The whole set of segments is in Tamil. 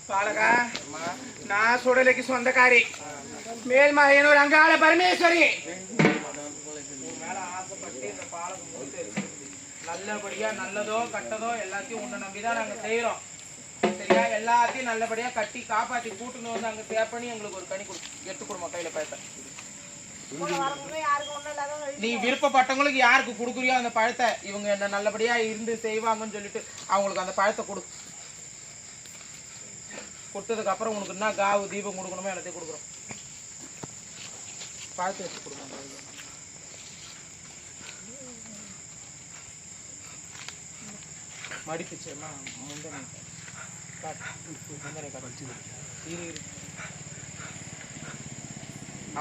பாலகா நான் சுடலைக்கு சொந்தக்காரி மேல்மலையனூர் அங்காள பரமேஸ்வரி மேல ஆசைப்பட்டு இந்த பாலகம் நல்லபடியா நல்லதோ கட்டதோ எல்லாத்தையும் உன்னை நம்பிதான் நாங்க செய்யறோம். சரியா? எல்லாத்தையும் நல்லபடியா கட்டி காப்பாத்தி கூட்டுன்னு வந்து அங்க சேவ் பண்ணி எங்களுக்கு ஒரு கனி எடுத்து கொடுமா கையில பேச. நீ விருப்பப்பட்டவங்களுக்கு யாருக்கு கொடுக்குறியோ அந்த பழத்தை இவங்க என்ன நல்லபடியா இருந்து செய்வாங்கன்னு சொல்லிட்டு அவங்களுக்கு அந்த பழத்தை கொடுத்ததுக்கு அப்புறம் உனக்கு என்ன காவு தீபம் கொடுக்கணுமோ எல்லாத்தையும் கொடுக்குறோம். பழத்தை எடுத்து கொடுக்கணும். மடிப்புச்சேம்மா முந்தனை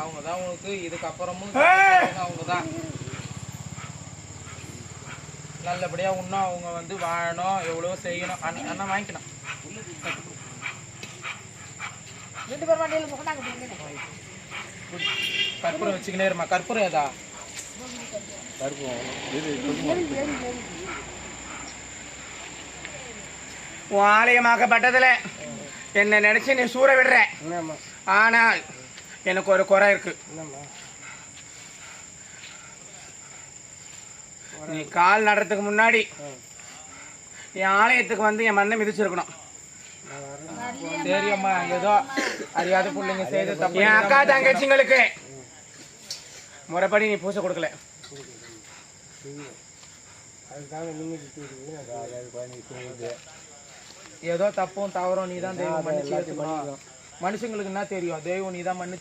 அவங்கதான் உனக்கு இதுக்கப்புறமும் அவங்கதான் நல்லபடியா இன்னும் அவங்க வந்து வாழணும், எவ்வளவோ செய்யணும். அண்ணா வாங்கிக்கணும். கற்பூரம் வச்சுக்கினே இருமா. கற்பூரம் ஏதா உன் ஆலயமாகப்பட்டதுல என்ன நினைச்சு நீ சூற விடுற. ஆனால் எனக்கு ஒரு குறை இருக்கு. நீ கால் நடுறதுக்கு முன்னாடி என் ஆலயத்துக்கு வந்து என் மண்ணை மிதிச்சிருக்கணும். சரியம்மா, ஏதோ அறியாத பிள்ளைங்க செய்த தப்பு. என் அக்கா தங்கச்சிங்களுக்கு முறைப்படி நீ பூசை கொடுக்கல. ஏதோ தப்பும் தவறும் நீ தான் தெய்வம் மன்னிச்சு. மனுஷங்களுக்கு என்ன தெரியும்? தெய்வம் நீ தான் மன்னிச்சு